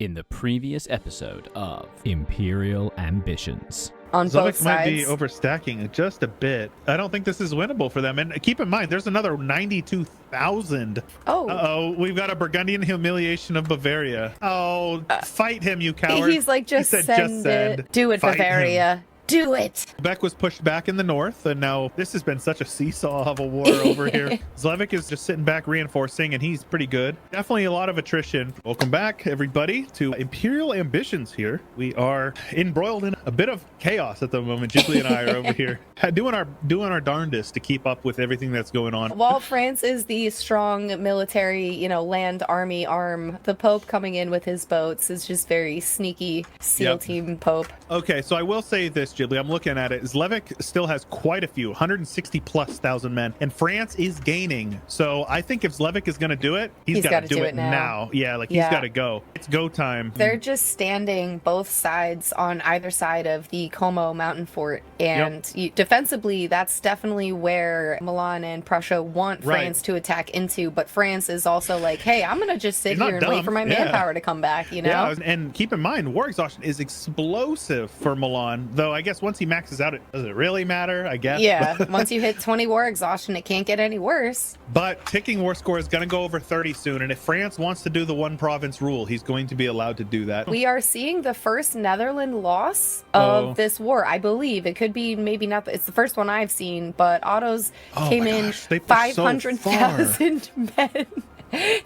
In the previous episode of Imperial Ambitions. On both Zovek might be sides. overstacking just a bit. I don't think this is winnable for them. And keep in mind, there's another 92,000. Oh. Uh-oh, we've got a Burgundian humiliation of Bavaria. Oh, fight him, you coward. He's like, just He said, send it. Do it, fight Bavaria. Do it. Beck was pushed back in the north, and now this has been such a seesaw of a war over here. Zlevik is just sitting back reinforcing, and he's pretty good. Definitely a lot of attrition. Welcome back, everybody, to Imperial Ambitions here. We are embroiled in a bit of chaos at the moment. Ghibli and I are over here doing our darndest to keep up with everything that's going on. While France is the strong military, land army arm, the Pope coming in with his boats is just very sneaky SEAL team Pope. Okay, so I will say this, Ghibli. I'm looking at it. Zlevik still has quite a few, 160 plus thousand men, and France is gaining. So I think if Zlevik is going to do it, he's got to do it now. Yeah, he's got to go. It's go time. They're just standing both sides on either side of the Como mountain fort, and defensively, that's definitely where Milan and Prussia want France to attack into. But France is also like, hey, I'm going to just sit here and wait for my manpower to come back, Yeah, and keep in mind, war exhaustion is explosive for Milan, though I guess once he maxes out, does it really matter? I guess. Yeah, once you hit 20 war exhaustion, it can't get any worse. But ticking war score is going to go over 30 soon, and if France wants to do the one province rule, he's going to be allowed to do that. We are seeing the first Netherlands loss of this war, I believe. It could be maybe not. It's the first one I've seen, but Otto's came in 500,000 men.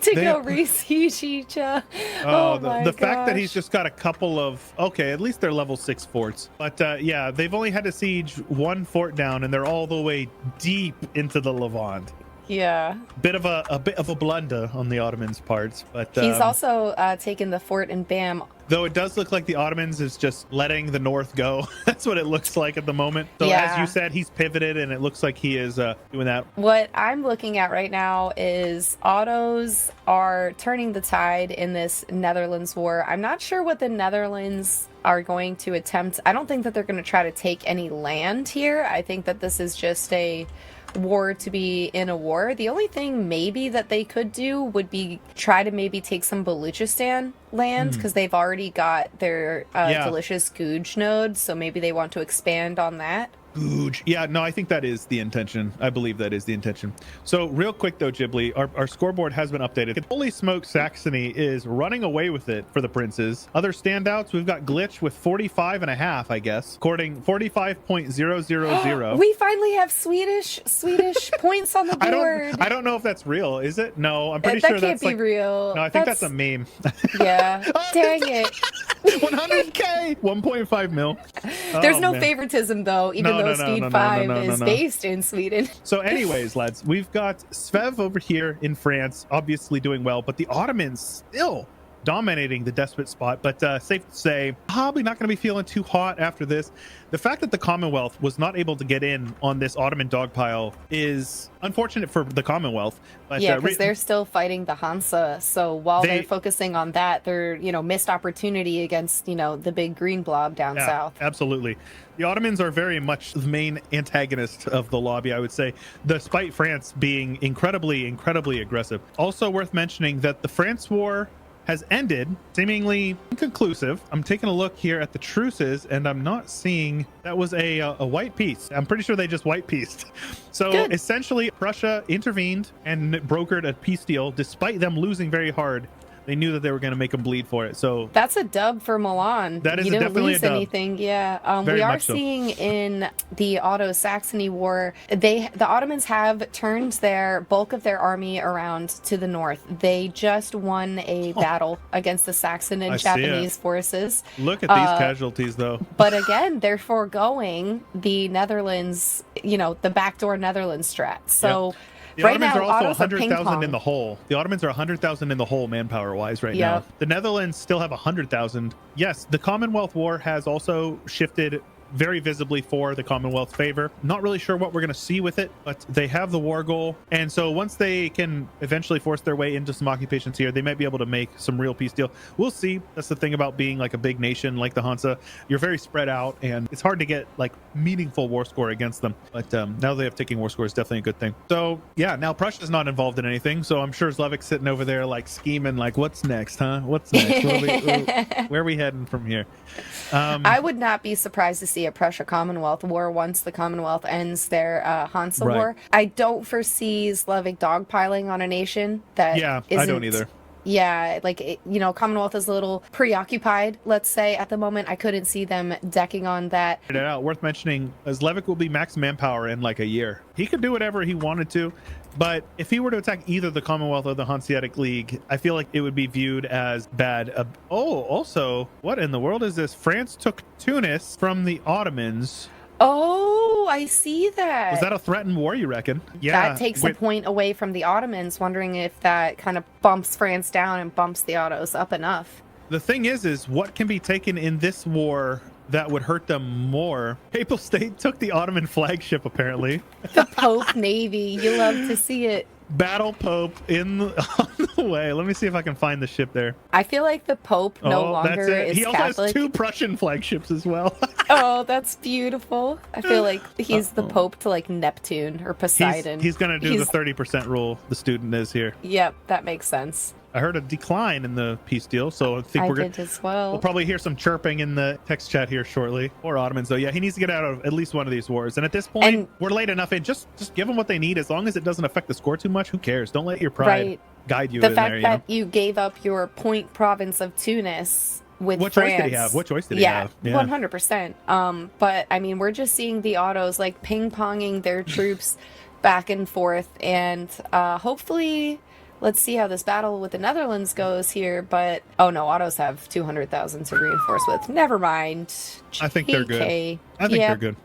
to go re-siege each other. The fact that he's just got a couple of, at least they're level 6 forts. But yeah, they've only had to siege one fort down, and they're all the way deep into the Levant. Yeah. A bit of a blunder on the Ottomans' parts. But he's also taken the fort in Bam. Though it does look like the Ottomans is just letting the north go. That's what it looks like at the moment. So as you said, he's pivoted, and it looks like he is doing that. What I'm looking at right now is Ottos are turning the tide in this Netherlands war. I'm not sure what the Netherlands are going to attempt. I don't think that they're going to try to take any land here. I think that this is just a war to be in a war. The only thing maybe that they could do would be try to maybe take some Baluchistan land, because they've already got their delicious Guj node, so maybe they want to expand on that. Guj. Yeah, no, I think that is the intention. I believe that is the intention. So real quick though, Ghibli, our scoreboard has been updated. Holy smoke, Saxony is running away with it for the princes. Other standouts, we've got Glitch with 45.5, I guess, according 45.000. We finally have Swedish points on the board. I don't know if that's real. Is it? No, I'm pretty that sure that's can't be real. No, I think that's a meme. Yeah. Dang it. 100k, 1.5 mil. There's no favoritism though, even though Speed 5 is based in Sweden. So anyways, lads, we've got Svev over here in France, obviously doing well, but the Ottomans still dominating the despot spot. But safe to say, probably not going to be feeling too hot after this. The fact that the Commonwealth was not able to get in on this Ottoman dogpile is unfortunate for the Commonwealth. But, yeah, because they're still fighting the Hansa. So while they're focusing on that, they're, missed opportunity against, the big green blob down south. Absolutely. The Ottomans are very much the main antagonist of the lobby, I would say, despite France being incredibly, incredibly aggressive. Also worth mentioning that the France war has ended, seemingly inconclusive. I'm taking a look here at the truces, and I'm not seeing that was a white peace. I'm pretty sure they just white peaced. So essentially, Prussia intervened and brokered a peace deal, despite them losing very hard. They knew that they were going to make them bleed for it. So that's a dub for Milan. That is definitely definitely lose a dub. Anything. Yeah. We are seeing in the Otto-Saxony war, the Ottomans have turned their bulk of their army around to the north. They just won a battle against the Saxon and Japanese forces. Look at these casualties, though. But again, they're foregoing the Netherlands, the backdoor Netherlands strat. So. The Ottomans are also 100,000 in the hole. The Ottomans are 100,000 in the hole manpower-wise right now. The Netherlands still have 100,000. Yes, the Commonwealth War has also shifted very visibly for the Commonwealth's favor. Not really sure what we're going to see with it, but they have the war goal. And so once they can eventually force their way into some occupations here, they might be able to make some real peace deal. We'll see. That's the thing about being like a big nation like the Hansa. You're very spread out, and it's hard to get like meaningful war score against them. But now they have ticking war score is definitely a good thing. So yeah, now Prussia's not involved in anything. So I'm sure Zlevic's sitting over there like scheming, like, what's next, huh? What's next? Where are we heading from here? I would not be surprised to see a Prussia-Commonwealth war once the Commonwealth ends their Hansa war. I don't foresee Slavic dogpiling on a nation that I don't either. Yeah, like, Commonwealth is a little preoccupied, let's say, at the moment. I couldn't see them decking on that. Worth mentioning, Zlevic will be max manpower in like a year. He could do whatever he wanted to, but if he were to attack either the Commonwealth or the Hanseatic League, I feel like it would be viewed as bad. Also, what in the world is this? France took Tunis from the Ottomans. Oh, I see that. Was that a threatened war, you reckon? Yeah. That takes a point away from the Ottomans, wondering if that kind of bumps France down and bumps the Ottos up enough. The thing is what can be taken in this war that would hurt them more? Papal State took the Ottoman flagship, apparently. The Pope Navy. You love to see it. Battle Pope on the way. Let me see if I can find the ship there. I feel like the Pope no longer is Catholic. He also has 2 Prussian flagships as well. Oh, that's beautiful. I feel like he's the Pope to like Neptune or Poseidon. He's going to do the 30% rule, the student is here. Yep, that makes sense. I heard a decline in the peace deal, so I think we're good as well. We'll probably hear some chirping in the text chat here shortly. Or Ottomans, though. Yeah, he needs to get out of at least one of these wars. And at this point, we're late enough in. Just give them what they need. As long as it doesn't affect the score too much, who cares? Don't let your pride guide you. The fact that you gave up your point province of Tunis with what France. Choice did he have? What choice did he have? Yeah, 100%. But I mean, we're just seeing the Ottos like ping-ponging their troops back and forth, and hopefully. Let's see how this battle with the Netherlands goes here, but oh no, Ottos have 200,000 to reinforce with. Never mind. I think they're good. I think they're good.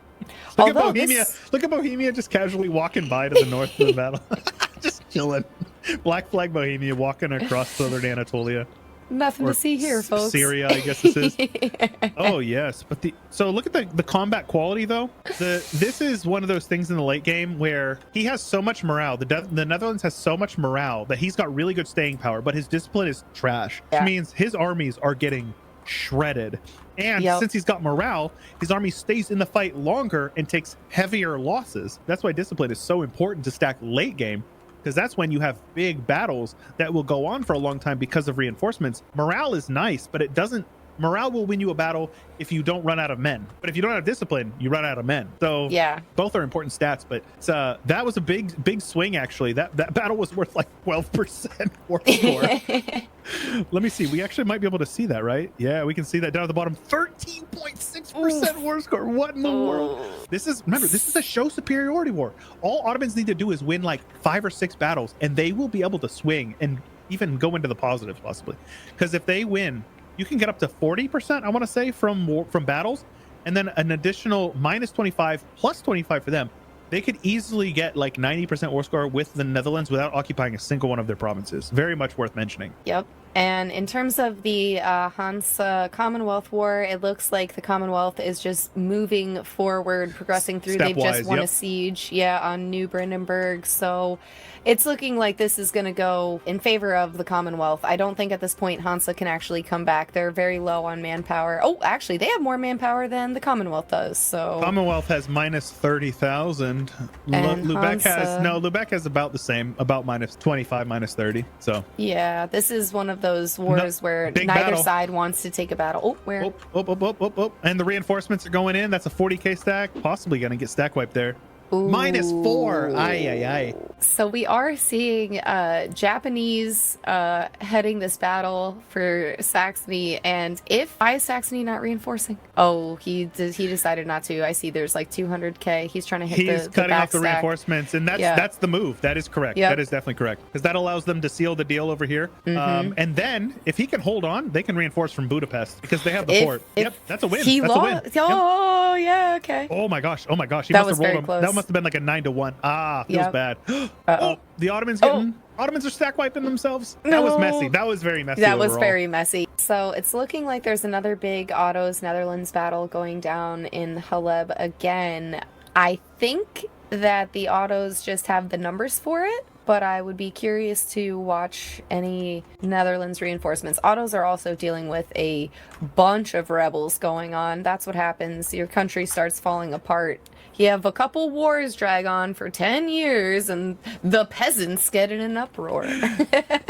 Look at Bohemia. Look at Bohemia just casually walking by to the north of the battle. Just chilling. Black flag Bohemia walking across southern Anatolia. Nothing to see here, folks. Syria, I guess this is. Oh yes, but so look at the combat quality though. This is one of those things in the late game where he has so much morale. The Netherlands has so much morale that he's got really good staying power, but his discipline is trash. Which means his armies are getting shredded. And since he's got morale, his army stays in the fight longer and takes heavier losses. That's why discipline is so important to stack late game. Because that's when you have big battles that will go on for a long time because of reinforcements. Morale is nice, but morale will win you a battle if you don't run out of men. But if you don't have discipline, you run out of men. So both are important stats, but that was a big swing, actually. That battle was worth like 12% war score. Let me see. We actually might be able to see that, right? Yeah, we can see that down at the bottom. 13.6% war score. What in the world? This is a show superiority war. All Ottomans need to do is win like 5 or 6 battles, and they will be able to swing and even go into the positives possibly. Because if they win, you can get up to 40%, I want to say, from battles, and then an additional minus 25 plus 25 for them. They could easily get like 90% war score with the Netherlands without occupying a single one of their provinces. Very much worth mentioning. Yep. And in terms of the Hansa Commonwealth War, it looks like the Commonwealth is just moving forward, progressing through. They've just won a siege, on New Brandenburg. So it's looking like this is going to go in favor of the Commonwealth. I don't think at this point Hansa can actually come back. They're very low on manpower. Oh, actually, they have more manpower than the Commonwealth does. So Commonwealth has minus 30,000. Lubeck has about the same, about minus 25, minus 30. So yeah, this is one of those wars where neither side wants to take a battle. Oh, where? And the reinforcements are going in. That's a 40k stack. Possibly going to get stack wiped there. Ooh. -4. Aye. So we are seeing Japanese heading this battle for Saxony, and why is Saxony not reinforcing? Oh, he decided not to. I see there's like 200k. He's trying to hit He's cutting off the reinforcements, and that's the move. That is correct. Yep. That is definitely correct, because that allows them to seal the deal over here. And then if he can hold on, they can reinforce from Budapest because they have the fort. Yep, that's a win. He lost. Oh, yeah, okay. Oh my gosh. He that must have rolled him. That must have been like a 9-1. Ah, feels Yep. bad. Uh-oh. Oh, the Ottomans Ottomans are stack wiping themselves. That No. was messy. That was very messy. That was overall. very messy. So it's looking like there's another big Ottos Netherlands battle going down in Haleb again. I think that the Ottos just have the numbers for it, but I would be curious to watch any Netherlands reinforcements. Ottos are also dealing with a bunch of rebels going on. That's what happens. Your country starts falling apart. You have a couple wars drag on for 10 years, and the peasants get in an uproar.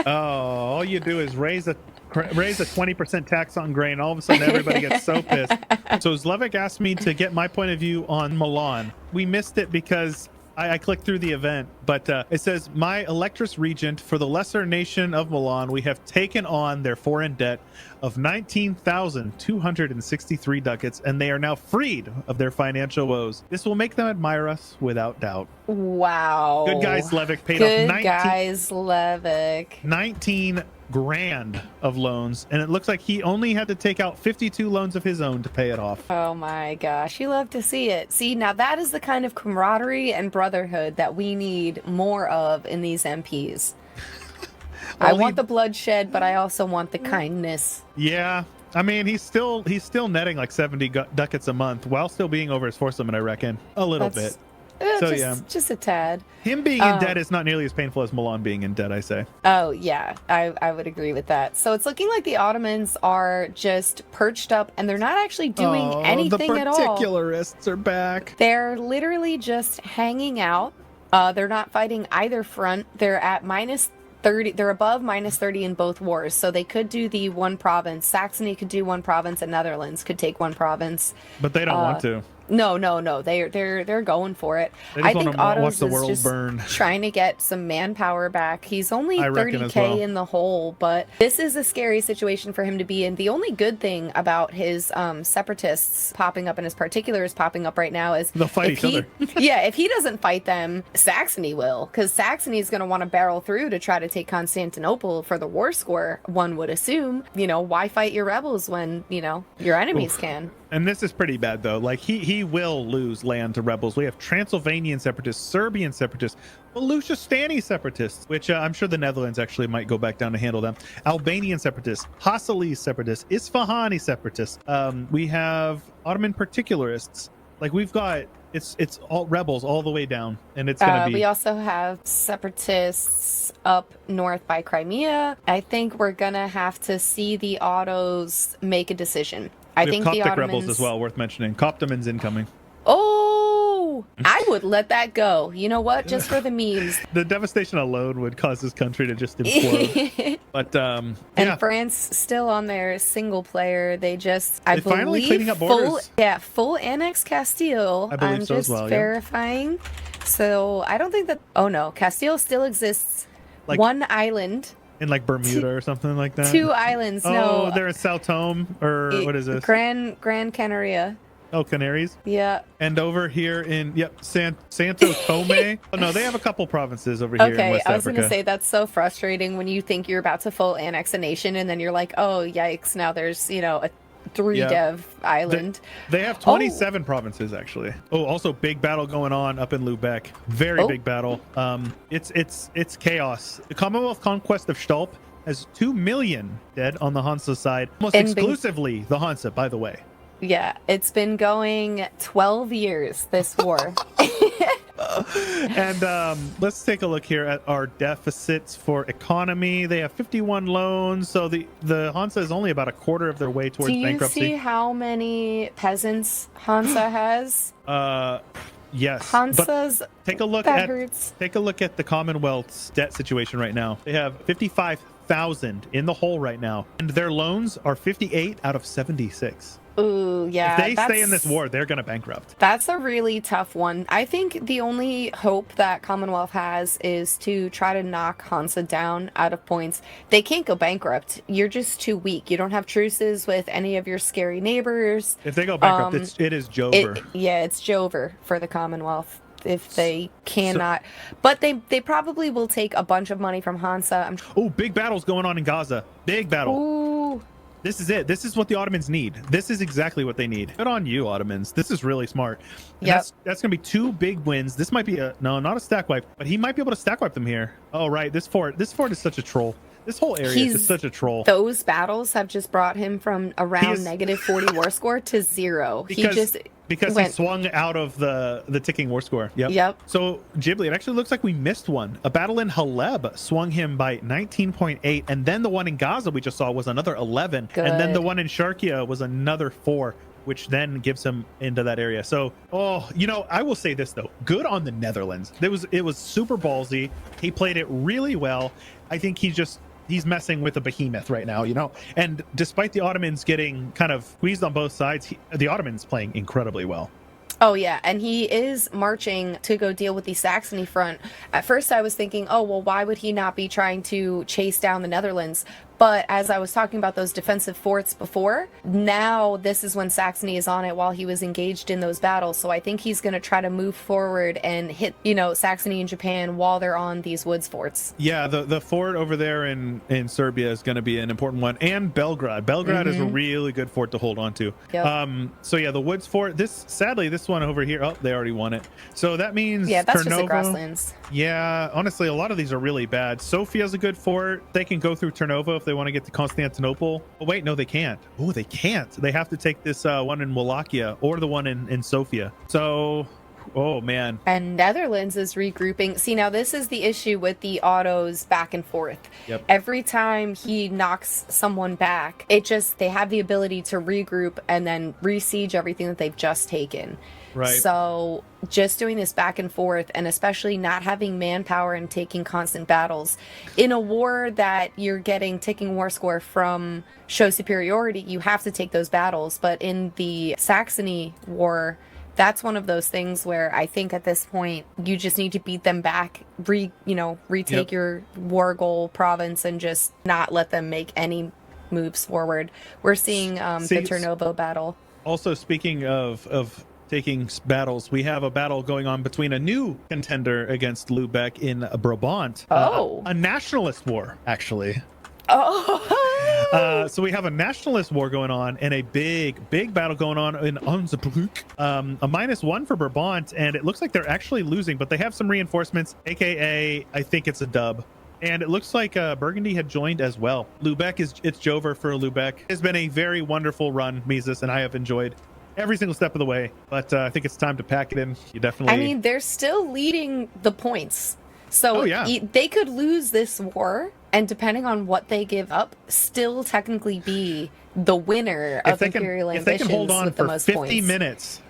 Oh, all you do is raise a 20% tax on grain. All of a sudden, everybody gets so pissed. So Zlevik asked me to get my point of view on Milan. We missed it because I clicked through the event, but it says, my Electress Regent for the lesser nation of Milan, we have taken on their foreign debt of 19,263 ducats, and they are now freed of their financial woes. This will make them admire us without doubt. Wow. Good guys, Levik paid Good off guys, Levik. 19 grand of loans, and it looks like he only had to take out 52 loans of his own to pay it off. Oh my gosh, you love to see it. See, now that is the kind of camaraderie and brotherhood that we need more of in these MPs. I want the bloodshed, but I also want the kindness. Yeah, I mean, he's still netting like 70 ducats a month while still being over his force limit, I reckon. A little bit. So just a tad. Him being in debt is not nearly as painful as Milan being in debt, I say. Oh yeah, I would agree with that. So it's looking like the Ottomans are just perched up, and they're not actually doing anything at all. The particularists are back. They're literally just hanging out. They're not fighting either front. They're at -30. They're above -30 in both wars, so they could do the one province. Saxony could do one province, and Netherlands could take one province. But they don't want to. No. They're going for it. They just I think want to watch Otto's the is world just burn. trying to get some manpower back. He's only I reckon 30K as well. in the hole, but this is a scary situation for him to be in. The only good thing about his separatists popping up and his particulars popping up right now is they'll fight each other. Yeah, if he doesn't fight them, Saxony will, because Saxony is going to want to barrel through to try to take Constantinople for the war score. One would assume, why fight your rebels when your enemies can. And this is pretty bad, though. Like, he will lose land to rebels. We have Transylvanian separatists, Serbian separatists, Baluchistani separatists, which I'm sure the Netherlands actually might go back down to handle them. Albanian separatists, Hasali separatists, Isfahani separatists. We have Ottoman particularists. Like, we've got... It's all rebels all the way down, and it's gonna be... We also have separatists up north by Crimea. I think we're gonna have to see the Ottos make a decision. I think Coptic the Ottomans... rebels as well, worth mentioning. Coptomans incoming. Oh, I would let that go. You know what? Just for the memes. The devastation alone would cause this country to just implode. But And France still on their single player. They just, I believe, finally cleaning up borders. full annex Castile. I believe I'm so as just well, yeah. verifying. So I don't think that. Oh no, Castile still exists. Like- one island. in like Bermuda or something like that. 2 islands. Oh, No, they're in Sao Tome, or what is this? Gran Canaria. Oh, Canaries. Yeah. And over here in Santo Tome. Oh no, they have a couple provinces over here in Okay, West I was Africa. gonna say that's so frustrating when you think you're about to full annex a nation, and then you're like, oh yikes! Now there's a 3-dev island. They have 27 provinces actually. Oh, also big battle going on up in Lubeck. Very big battle. It's chaos. The Commonwealth conquest of Stolp has 2 million dead on the Hansa side, almost exclusively the Hansa, by the way. Yeah, it's been going 12 years, this war. And let's take a look here at our deficits for economy. They have 51 loans, so the Hansa is only about a quarter of their way towards bankruptcy. Do you see how many peasants Hansa has? Yes. Hansa's but take a look at the Commonwealth's debt situation right now. They have 55,000 in the hole right now, and their loans are 58 out of 76. Ooh, yeah. If they stay in this war, they're going to bankrupt. That's a really tough one. I think the only hope that Commonwealth has is to try to knock Hansa down out of points. They can't go bankrupt. You're just too weak. You don't have truces with any of your scary neighbors. If they go bankrupt, it is Jover. It's Jover for the Commonwealth. If they cannot, but they probably will take a bunch of money from Hansa. Oh, big battles going on in Gaza. Big battle. Ooh. This is it. This is what the Ottomans need. This is exactly what they need. Good on you, Ottomans. This is really smart. Yeah, That's going to be 2 big wins. This might be no, not a stack wipe, but he might be able to stack wipe them here. Oh, right. This fort is such a troll. This whole area is such a troll. Those battles have just brought him from around negative 40 war score to 0. Because he swung out of the ticking war score. Yep. So Ghibli, it actually looks like we missed one. A battle in Haleb swung him by 19.8, and then the one in Gaza we just saw was another 11. Good. And then the one in Sharkia was another 4, which then gives him into that area. So, I will say this though, good on the Netherlands. It was super ballsy. He played it really well. I think he's messing with a behemoth right now, and despite the Ottomans getting kind of squeezed on both sides, the Ottomans playing incredibly well. Oh yeah, and he is marching to go deal with the Saxony front. At first I was thinking, oh well, why would he not be trying to chase down the Netherlands? But as I was talking about those defensive forts before, now this is when Saxony is on it while he was engaged in those battles. So I think he's going to try to move forward and hit, Saxony and Japan while they're on these woods forts. Yeah, the fort over there in Serbia is going to be an important one. And Belgrade. Belgrade is a really good fort to hold on to. Yep. So yeah, the woods fort, sadly, this one over here, they already won it. So that means that's Turnovo, just the grasslands. Yeah, honestly, a lot of these are really bad. Sofia's a good fort. They can go through Turnovo if they want to get to Constantinople. Oh wait, no, they can't. Oh, they can't. They have to take this one in Wallachia or the one in Sofia. So, oh man. And Netherlands is regrouping. See, now this is the issue with the autos back and forth. Yep. Every time he knocks someone back, they have the ability to regroup and then re-siege everything that they've just taken. Right. So just doing this back and forth, and especially not having manpower and taking constant battles in a war that you're getting ticking war score from show superiority, you have to take those battles. But in the Saxony war, that's one of those things where I think at this point you just need to beat them back, retake your war goal province and just not let them make any moves forward. We're seeing the Turnovo battle. Also, speaking of taking battles, we have a battle going on between a new contender against Lubeck in Brabant. A nationalist war, actually. So we have a nationalist war going on and a big battle going on in Onzerbroek. A -1 for Brabant, and it looks like they're actually losing, but they have some reinforcements, aka I think it's a dub. And it looks like Burgundy had joined as well. Lubeck it's Jover for Lubeck. It's been a very wonderful run, Mises, and I have enjoyed every single step of the way, but I think it's time to pack it in. You definitely... I mean, they're still leading the points. So they could lose this war, and depending on what they give up, still technically be the winner of Imperial Ambitions. If they can hold on for 50 minutes...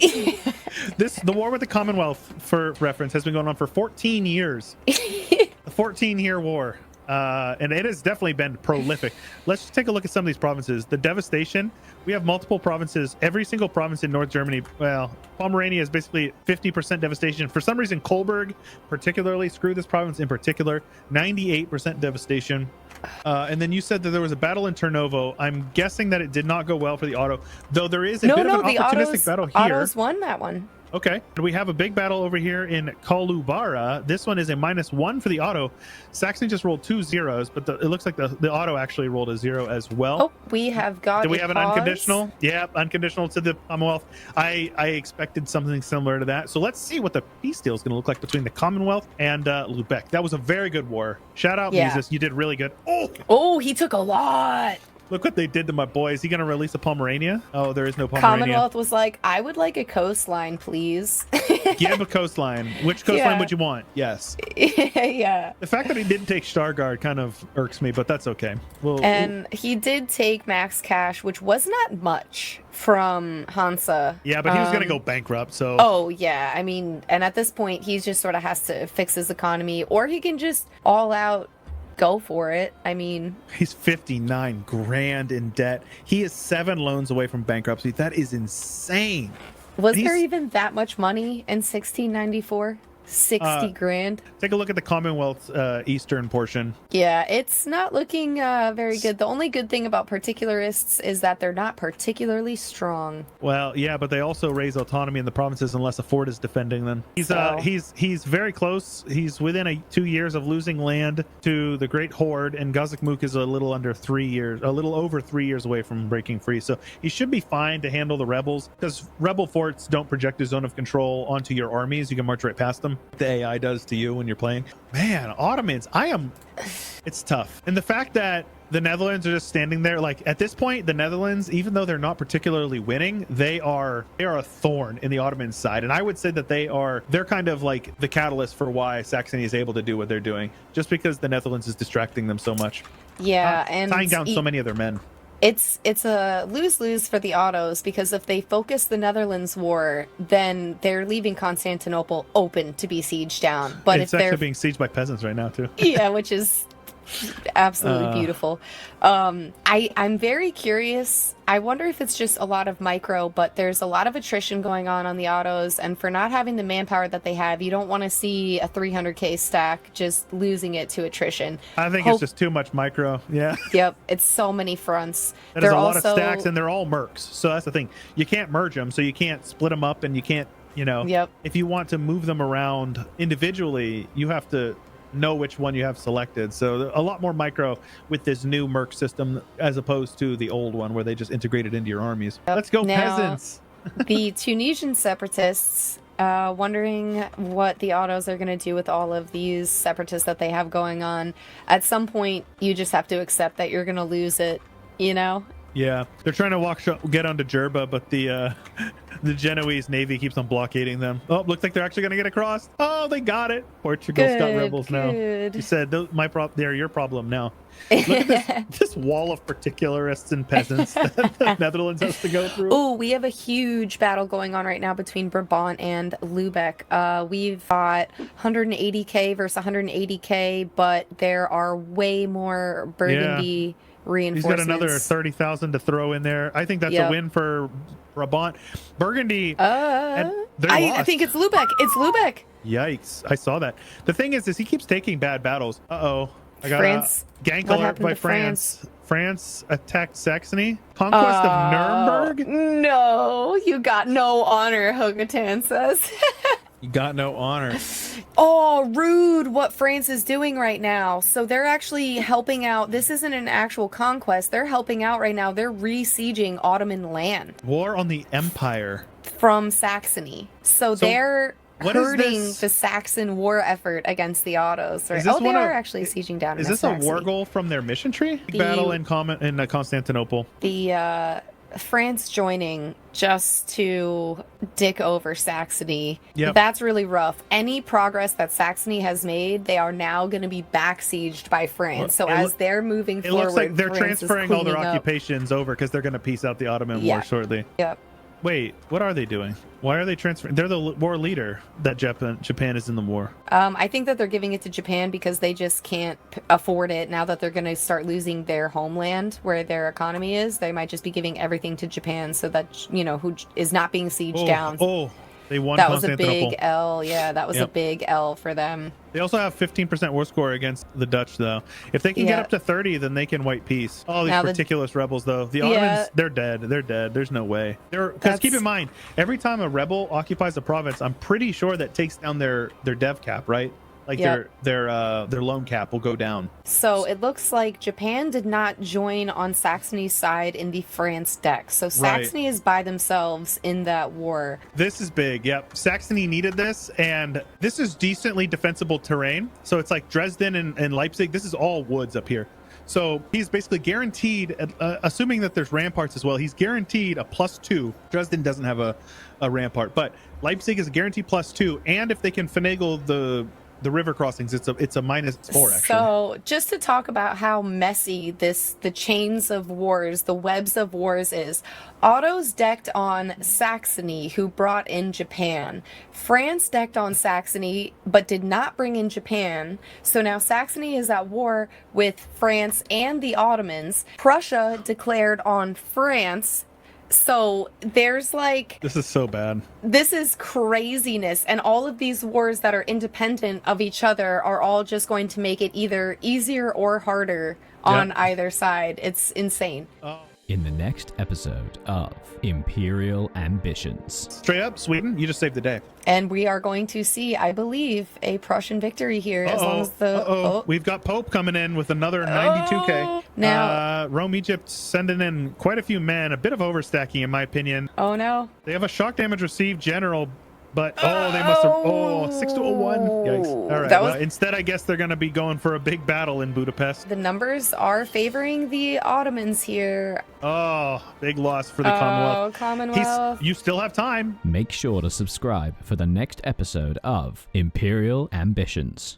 The war with the Commonwealth, for reference, has been going on for 14 years. The 14-year war. And it has definitely been prolific. Let's just take a look at some of these provinces. The devastation, we have multiple provinces. Every single province in North Germany, well, Pomerania is basically 50% devastation. For some reason, Kolberg particularly, screw this province in particular, 98% devastation. And then you said that there was a battle in Turnovo. I'm guessing that it did not go well for the Otto, though there is a bit of an opportunistic battle here. Autos won that one. Okay, we have a big battle over here in Kalubara. This one is a -1 for the Otto. Saxony just rolled 2 zeros, but it looks like the Otto actually rolled a 0 as well. Oh, we have got. Do we have an unconditional? Yeah, unconditional to the Commonwealth. I expected something similar to that. So let's see what the peace deal is going to look like between the Commonwealth and Lubeck. That was a very good war. Shout out, Mises. You did really good. Oh, he took a lot. Look what they did to my boy. Is he going to release a Pomerania? Oh, there is no Pomerania. Commonwealth was like, I would like a coastline, please. Give a coastline. Which coastline would you want? Yes. Yeah. The fact that he didn't take Stargard kind of irks me, but that's okay. He did take Max Cash, which was not much from Hansa. Yeah, but he was going to go bankrupt, so... Oh, yeah. I mean, and at this point, he just sort of has to fix his economy, or he can just all out go for it. I mean, he's 59 grand in debt. He is 7 loans away from bankruptcy. That is insane. Was there even that much money in 1694? 60 grand. Take a look at the Commonwealth eastern portion. Yeah, it's not looking very good. The only good thing about particularists is that they're not particularly strong. Well, yeah, but they also raise autonomy in the provinces unless a fort is defending them. He's very close. He's within 2 years of losing land to the Great Horde, and Gazakmuk is a little over 3 years away from breaking free. So he should be fine to handle the rebels, because rebel forts don't project a zone of control onto your armies. You can march right past them. The AI does to you when you're playing. Man, Ottomans, it's tough. And the fact that the Netherlands are just standing there, like at this point, the Netherlands, even though they're not particularly winning, they are a thorn in the Ottoman side. And I would say that they're kind of like the catalyst for why Saxony is able to do what they're doing, just because the Netherlands is distracting them so much. Yeah, and tying down so many of their men. It's a lose-lose for the Ottos, because if they focus the Netherlands war, then they're leaving Constantinople open to be sieged down. But it's actually being sieged by peasants right now too. Yeah, which is absolutely beautiful. I'm very curious. I wonder if it's just a lot of micro, but there's a lot of attrition going on the Ottos, and for not having the manpower that they have, you don't want to see a 300k stack just losing it to attrition. I think it's just too much micro. Yeah. Yep, it's so many fronts. There's a lot of stacks, and they're all mercs. So that's the thing. You can't merge them, so you can't split them up, and you can't, Yep. If you want to move them around individually, you have to know which one you have selected. So a lot more micro with this new merc system as opposed to the old one where they just integrated into your armies. Yep. Let's go, now, peasants. The Tunisian separatists, wondering what the Ottos are going to do with all of these separatists that they have going on. At some point, you just have to accept that you're going to lose it, Yeah, they're trying to get onto Jerba, but the Genoese navy keeps on blockading them. Oh, looks like they're actually going to get across. Oh, they got it. Portugal's got rebels now. You said they're your problem now. Look at this wall of particularists and peasants that the Netherlands has to go through. Oh, we have a huge battle going on right now between Brabant and Lubeck. We've got 180k versus 180k, but there are way more Burgundy reinforcements. He's got another 30,000 to throw in there. I think that's a win for Brabant. Burgundy. I think it's Lubeck. It's Lubeck. Yikes! I saw that. The thing is he keeps taking bad battles. I got France. A gank alert by France. France attacked Saxony. Conquest of Nuremberg. No, you got no honor. Hogatan says. You got no honor. Oh, rude what France is doing right now. So they're actually helping out. This isn't an actual conquest. They're helping out right now. They're re-sieging Ottoman land. War on the Empire. From Saxony. So they're hurting the Saxon war effort against the Ottos. Right? They are actually sieging down. Is this a war goal from their mission tree? Battle in Constantinople. The France joining just to dick over Saxony. Yep. That's really rough. Any progress that Saxony has made, they are now going to be back-sieged by France. So as they're moving forward, it looks like they're France transferring all their occupations over because they're going to piece out the Ottoman war shortly. Yep. Wait, what are they doing? Why are they transferring? They're the war leader that Japan is in the war. I think that they're giving it to Japan because they just can't afford it now that they're going to start losing their homeland where their economy is. They might just be giving everything to Japan so that, who is not being sieged down. Oh, they won That was a Constantinople. big L. Yeah, that was a big L for them. They also have 15% war score against the Dutch, though. If they can get up to 30, then they can wipe peace. All these ridiculous rebels, though. The Ottomans, they're dead. They're dead. There's no way. Because keep in mind, every time a rebel occupies a province, I'm pretty sure that takes down their dev cap, right? Like their loan cap will go down. So it looks like Japan did not join on Saxony's side in the France deck. So Saxony is by themselves in that war. This is big. Yep. Saxony needed this, and this is decently defensible terrain. So it's like Dresden and Leipzig. This is all woods up here. So he's basically guaranteed, assuming that there's ramparts as well, he's guaranteed a +2. Dresden doesn't have a rampart, but Leipzig is a guaranteed +2. And if they can finagle the river crossings, it's a -4 actually. So just to talk about how messy the chains of wars, the webs of wars is, Otto's decked on Saxony, who brought in Japan. France decked on Saxony, but did not bring in Japan. So now Saxony is at war with France and the Ottomans. Prussia declared on France. So there's like, This is so bad. this is craziness. And all of these wars that are independent of each other are all just going to make it either easier or harder on either side. It's insane. In the next episode of Imperial Ambitions. Straight up, Sweden, you just saved the day. And we are going to see, I believe, a Prussian victory here as long as the... We've got Pope coming in with another 92k. Now... Rome, Egypt sending in quite a few men. A bit of overstacking, in my opinion. Oh, no. They have a shock damage received general, but they must have 6 to 1. Yikes. All right. Well, instead, I guess they're going to be going for a big battle in Budapest. The numbers are favoring the Ottomans here. Oh, big loss for the Commonwealth. Commonwealth. You still have time. Make sure to subscribe for the next episode of Imperial Ambitions.